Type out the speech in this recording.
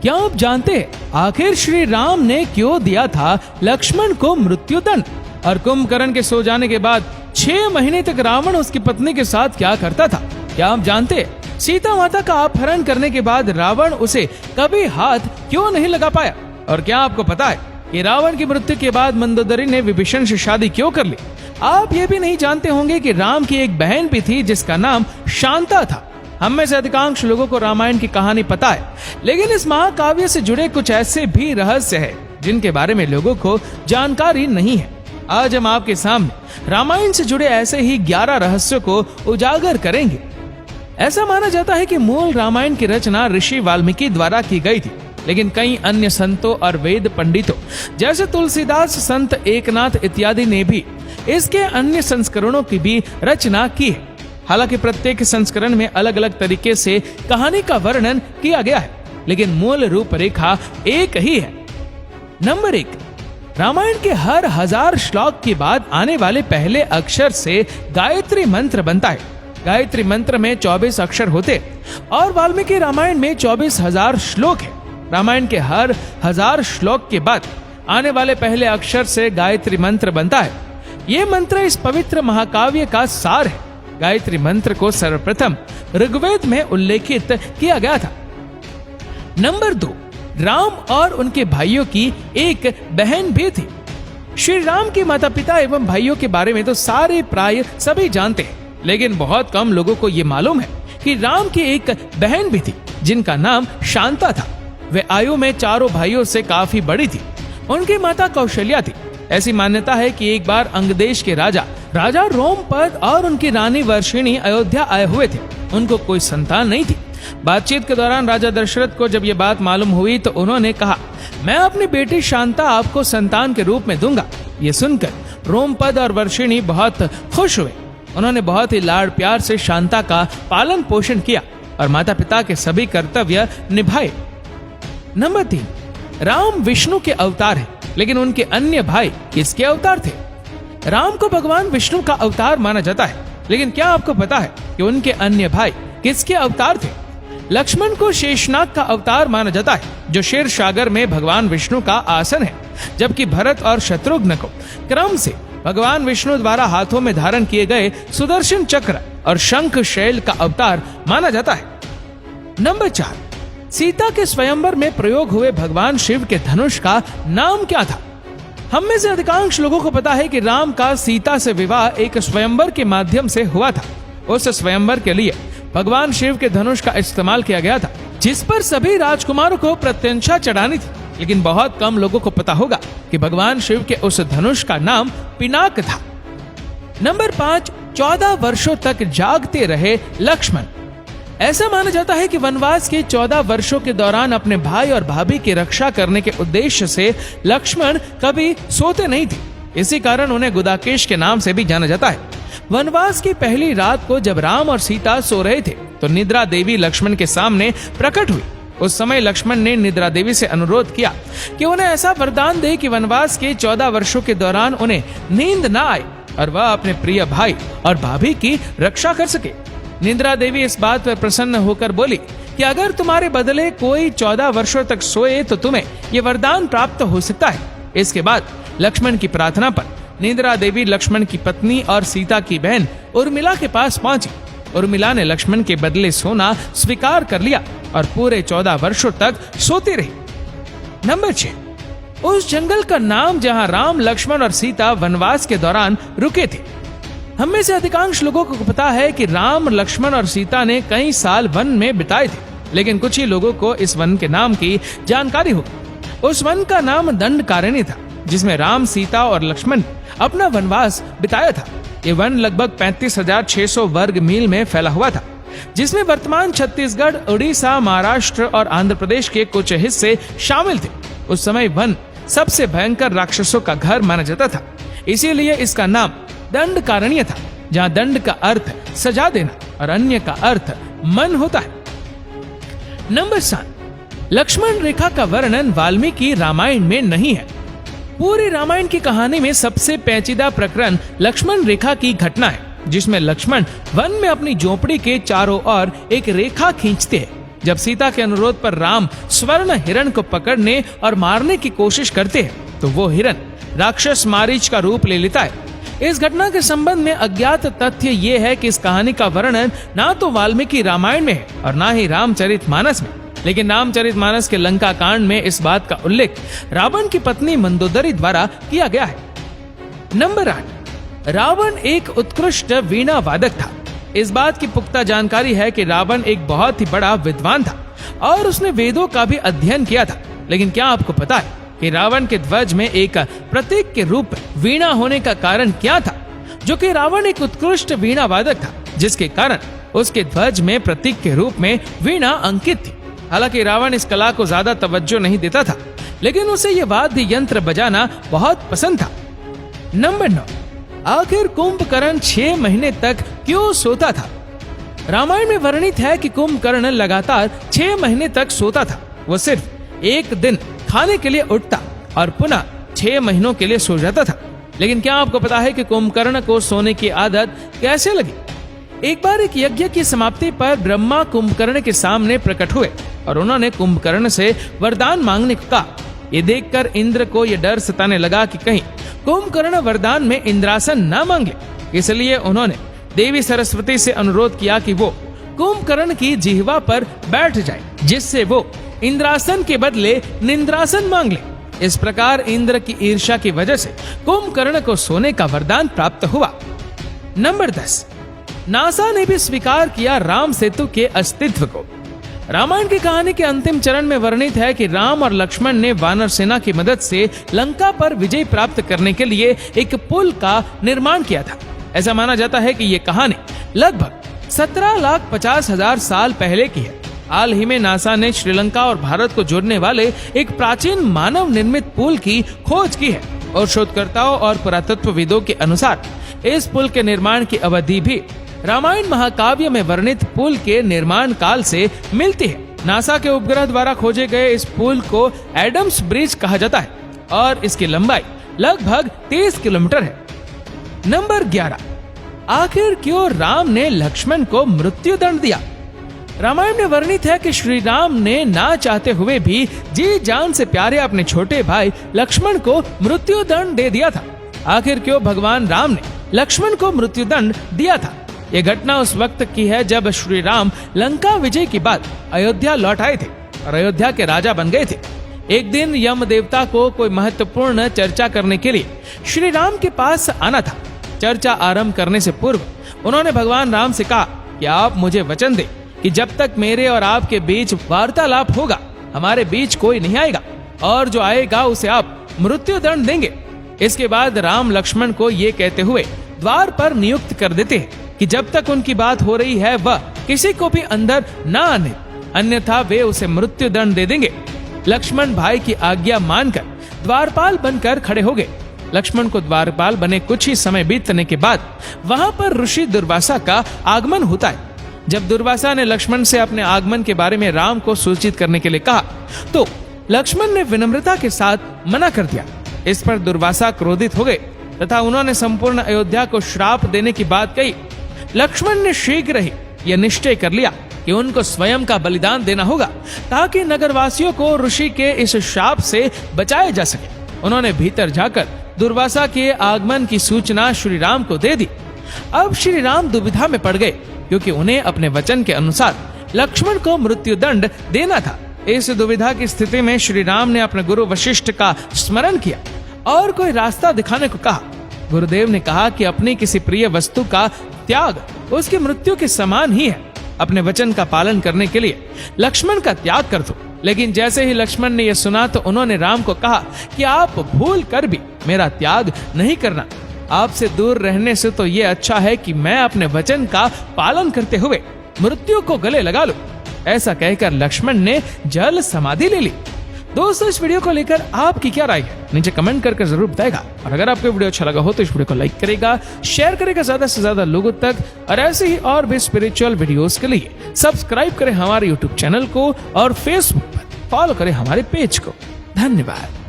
क्या आप जानते हैं आखिर श्री राम ने क्यों दिया था लक्ष्मण को मृत्युदंड? और कुंभकर्ण के सो जाने के बाद 6 महीने तक रावण उसकी पत्नी के साथ क्या करता था? क्या आप जानते हैं सीता माता का अपहरण करने के बाद रावण उसे कभी हाथ क्यों नहीं लगा पाया? और क्या आपको पता है कि रावण की मृत्यु के बाद मंदोदरी ने विभीषण से शादी क्यों कर ली? आप ये भी नहीं जानते होंगे कि राम की एक बहन भी थी जिसका नाम शांता था। हम में से अधिकांश लोगों को रामायण की कहानी पता है, लेकिन इस महाकाव्य से जुड़े कुछ ऐसे भी रहस्य हैं जिनके बारे में लोगों को जानकारी नहीं है। आज हम आपके सामने रामायण से जुड़े ऐसे ही 11 रहस्यों को उजागर करेंगे। ऐसा माना जाता है कि मूल रामायण की रचना ऋषि वाल्मीकि द्वारा की गई थी, लेकिन कई अन्य संतों और वेद पंडितों जैसे तुलसीदास, संत एकनाथ इत्यादि ने भी इसके अन्य संस्करणों की भी रचना की है। हालांकि प्रत्येक संस्करण में अलग अलग तरीके से कहानी का वर्णन किया गया है, लेकिन मूल रूपरेखा एक ही है। नंबर 1, रामायण के हर 1000 श्लोक के बाद आने वाले पहले अक्षर से गायत्री मंत्र बनता है। गायत्री मंत्र में 24 अक्षर होते और वाल्मीकि रामायण में 24,000 श्लोक है। रामायण के हर 1000 श्लोक के बाद आने वाले पहले अक्षर से गायत्री मंत्र बनता है। ये मंत्र इस पवित्र महाकाव्य का सार है। गायत्री मंत्र को सर्वप्रथम ऋग्वेद में उल्लेखित किया गया था। नंबर 2, राम और उनके भाइयों की एक बहन भी थी। श्री राम के माता पिता एवं भाइयों के बारे में तो सारे प्राय सभी जानते हैं, लेकिन बहुत कम लोगों को ये मालूम है कि राम की एक बहन भी थी जिनका नाम शांता था। वे आयु में चारों भाइयों से काफी बड़ी थी। उनकी माता कौशल्या थी। ऐसी मान्यता है कि एक बार अंग देश के राजा रोमपद और उनकी रानी वर्षिणी अयोध्या आए हुए थे। उनको कोई संतान नहीं थी। बातचीत के दौरान राजा दशरथ को जब ये बात मालूम हुई तो उन्होंने कहा, मैं अपनी बेटी शांता आपको संतान के रूप में दूंगा। ये सुनकर रोमपद और वर्षिणी बहुत खुश हुए। उन्होंने बहुत ही लाड़ प्यार से शांता का पालन पोषण किया और माता पिता के सभी कर्तव्य निभाए। नंबर 3, राम विष्णु के अवतार है, लेकिन उनके अन्य भाई किसके अवतार थे? राम को भगवान विष्णु का अवतार माना जाता है, लेकिन क्या आपको पता है कि उनके अन्य भाई किसके अवतार थे? लक्ष्मण को शेषनाग का अवतार माना जाता है, जो क्षीर सागर में भगवान विष्णु का आसन है, जबकि भरत और शत्रुघ्न को क्रम से भगवान विष्णु द्वारा हाथों में धारण किए गए सुदर्शन चक्र और शंख शैल का अवतार माना जाता है। नंबर 4, सीता के स्वयंवर में प्रयोग हुए भगवान शिव के धनुष का नाम क्या था? हम में से अधिकांश लोगों को पता है कि राम का सीता से विवाह एक स्वयंवर के माध्यम से हुआ था। उस स्वयंवर के लिए भगवान शिव के धनुष का इस्तेमाल किया गया था, जिस पर सभी राजकुमारों को प्रत्यंशा चढ़ानी थी। लेकिन बहुत कम लोगों को पता होगा कि भगवान शिव के उस धनुष का नाम पिनाक था। नंबर 5, 14 वर्षों तक जागते रहे लक्ष्मण। ऐसा माना जाता है कि वनवास के 14 वर्षों के दौरान अपने भाई और भाभी की रक्षा करने के उद्देश्य से लक्ष्मण कभी सोते नहीं थे। इसी कारण उन्हें गुदाकेश के नाम से भी जाना जाता है। वनवास की पहली रात को जब राम और सीता सो रहे थे तो निद्रा देवी लक्ष्मण के सामने प्रकट हुई। उस समय लक्ष्मण ने निद्रा देवी से अनुरोध किया कि उन्हें ऐसा वरदान दे कि वनवास के 14 वर्षों के दौरान उन्हें नींद न आए और वह अपने प्रिय भाई और भाभी की रक्षा कर सके। निद्रा देवी इस बात पर प्रसन्न होकर बोली कि अगर तुम्हारे बदले कोई 14 वर्षों तक सोए तो तुम्हें ये वरदान प्राप्त हो सकता है। इसके बाद लक्ष्मण की प्रार्थना पर निद्रा देवी लक्ष्मण की पत्नी और सीता की बहन उर्मिला के पास पहुंची। उर्मिला ने लक्ष्मण के बदले सोना स्वीकार कर लिया और पूरे 14 वर्षों तक सोती रही। नंबर 6, उस जंगल का नाम जहां राम, लक्ष्मण और सीता वनवास के दौरान रुके थे। हम में से अधिकांश लोगों को पता है कि राम, लक्ष्मण और सीता ने कई साल वन में बिताए थे, लेकिन कुछ ही लोगों को इस वन के नाम की जानकारी होगी। उस वन का नाम दंडकारण्य था, जिसमें राम, सीता और लक्ष्मण अपना वनवास बिताया था। ये वन लगभग 35,600 वर्ग मील में फैला हुआ था, जिसमें वर्तमान छत्तीसगढ़, उड़ीसा, महाराष्ट्र और आंध्र प्रदेश के कुछ हिस्से शामिल थे। उस समय वन सबसे भयंकर राक्षसों का घर माना जाता था, इसीलिए इसका नाम दंडकारण्य था, जहाँ दंड का अर्थ सजा देना और अन्य का अर्थ मन होता है। नंबर 7, लक्ष्मण रेखा का वर्णन वाल्मीकि रामायण में नहीं है। पूरी रामायण की कहानी में सबसे पेचीदा प्रकरण लक्ष्मण रेखा की घटना है, जिसमें लक्ष्मण वन में अपनी झोपड़ी के चारों ओर एक रेखा खींचते हैं। जब सीता के अनुरोध पर राम स्वर्ण हिरण को पकड़ने और मारने की कोशिश करते हैं तो वो हिरण राक्षस मारीच का रूप ले लेता है। इस घटना के संबंध में अज्ञात तथ्य ये है कि इस कहानी का वर्णन ना तो वाल्मीकि रामायण में है और ना ही रामचरितमानस में, लेकिन रामचरितमानस के लंका कांड में इस बात का उल्लेख रावण की पत्नी मंदोदरी द्वारा किया गया है। नंबर 8, रावण एक उत्कृष्ट वीणा वादक था। इस बात की पुख्ता जानकारी है कि रावण एक बहुत ही बड़ा विद्वान था और उसने वेदों का भी अध्ययन किया था। लेकिन क्या आपको पता है कि रावण के ध्वज में एक प्रतीक के रूप में वीणा होने का कारण क्या था? जो कि रावण एक उत्कृष्ट वीणा वादक था, जिसके कारण उसके ध्वज में प्रतीक के रूप में वीणा अंकित थी। हालांकि रावण इस कला को ज्यादा तवज्जो नहीं देता था, लेकिन उसे यह वाद्य यंत्र बजाना बहुत पसंद था। नंबर 9, आखिर कुंभकर्ण 6 महीने तक क्यों सोता था? रामायण में वर्णित है कि कुंभकर्ण लगातार 6 महीने तक सोता था। वो सिर्फ एक दिन खाने के लिए उठता और पुनः 6 महीनों के लिए सो जाता था। लेकिन क्या आपको पता है कि कुंभकर्ण को सोने की आदत कैसे लगी? एक बार एक यज्ञ की समाप्ति पर ब्रह्मा कुंभकर्ण के सामने प्रकट हुए और उन्होंने कुंभकर्ण से वरदान मांगने को कहा। ये देखकर इंद्र को यह डर सताने लगा कि कहीं कुंभकर्ण वरदान में इंद्रासन न मांगे, इसलिए उन्होंने देवी सरस्वती से अनुरोध किया कि वो कुंभकर्ण की जिह्वा पर बैठ जाए, जिससे वो इंद्रासन के बदले निंद्रासन मांग ले। इस प्रकार इंद्र की ईर्ष्या की वजह से कुंभकर्ण को सोने का वरदान प्राप्त हुआ। नंबर 10, नासा ने भी स्वीकार किया राम सेतु के अस्तित्व को। रामायण की कहानी के अंतिम चरण में वर्णित है कि राम और लक्ष्मण ने वानर सेना की मदद से लंका पर विजय प्राप्त करने के लिए एक पुल का निर्माण किया था। ऐसा माना जाता है कि ये कहानी लगभग 17,50,000 साल पहले की है। हाल ही में नासा ने श्रीलंका और भारत को जोड़ने वाले एक प्राचीन मानव निर्मित पुल की खोज की है और शोधकर्ताओं और पुरातत्वविदों के अनुसार इस पुल के निर्माण की अवधि भी रामायण महाकाव्य में वर्णित पुल के निर्माण काल से मिलती है। नासा के उपग्रह द्वारा खोजे गए इस पुल को एडम्स ब्रिज कहा जाता है और इसकी लंबाई लगभग 30 किलोमीटर है। नंबर 11, आखिर क्यों राम ने लक्ष्मण को मृत्यु दंड दिया? रामायण में वर्णित है कि श्री राम ने ना चाहते हुए भी जी जान से प्यारे अपने छोटे भाई लक्ष्मण को मृत्यु दंड दे दिया था। आखिर क्यों भगवान राम ने लक्ष्मण को मृत्यु दंड दिया था? यह घटना उस वक्त की है जब श्री राम लंका विजय के बाद अयोध्या लौट आए थे और अयोध्या के राजा बन गए थे। एक दिन यम देवता को कोई महत्वपूर्ण चर्चा करने के लिए श्री राम के पास आना था। चर्चा आरंभ करने से पूर्व उन्होंने भगवान राम से कहा कि आप मुझे वचन दें कि जब तक मेरे और आपके बीच वार्तालाप होगा, हमारे बीच कोई नहीं आएगा और जो आएगा उसे आप मृत्यु दंड देंगे। इसके बाद राम लक्ष्मण को ये कहते हुए द्वार पर नियुक्त कर देते हैं कि जब तक उनकी बात हो रही है वह किसी को भी अंदर न आने, अन्यथा वे उसे मृत्यु दंड दे देंगे। लक्ष्मण भाई की आज्ञा मानकर द्वारपाल बनकर खड़े हो गए। लक्ष्मण को द्वारपाल बने कुछ ही समय बीतने के बाद वहां पर ऋषि दुर्वासा का आगमन होता है। जब दुर्वासा ने लक्ष्मण से अपने आगमन के बारे में राम को सूचित करने के लिए कहा तो लक्ष्मण ने विनम्रता के साथ मना कर दिया। इस पर दुर्वासा क्रोधित हो गए तथा उन्होंने संपूर्ण अयोध्या को श्राप देने की बात कही। लक्ष्मण ने शीघ्र ही यह निश्चय कर लिया कि उनको स्वयं का बलिदान देना होगा ताकि नगरवासियों को ऋषि के इस श्राप से बचाया जा सके। उन्होंने भीतर जाकर दुर्वासा के आगमन की सूचना श्री राम को दे दी। अब श्री राम दुविधा में पड़ गए क्योंकि उन्हें अपने वचन के अनुसार लक्ष्मण को मृत्यु दंड देना था। इस दुविधा की स्थिति में श्री राम ने अपने गुरु वशिष्ठ का स्मरण किया और कोई रास्ता दिखाने को कहा। गुरुदेव ने कहा कि अपनी किसी प्रिय वस्तु का त्याग उसकी मृत्यु के समान ही है। अपने वचन का पालन करने के लिए लक्ष्मण का त्याग कर दो। लेकिन जैसे ही लक्ष्मण ने यह सुना तो उन्होंने राम को कहा कि आप भूल कर भी मेरा त्याग नहीं करना। आपसे दूर रहने से तो ये अच्छा है कि मैं अपने वचन का पालन करते हुए मृत्यु को गले लगा लूं। ऐसा कहकर लक्ष्मण ने जल समाधि ले ली। दोस्तों, इस वीडियो को लेकर आपकी क्या राय है नीचे कमेंट करके जरूर बताएगा। और अगर आपको वीडियो अच्छा लगा हो तो इस वीडियो को लाइक करेगा, शेयर करेगा ज्यादा से ज्यादा लोगों तक। और ऐसे ही और भी स्पिरिचुअल वीडियोस के लिए सब्सक्राइब करें हमारे यूट्यूब चैनल को और फेसबुक पर फॉलो करें हमारे पेज को। धन्यवाद।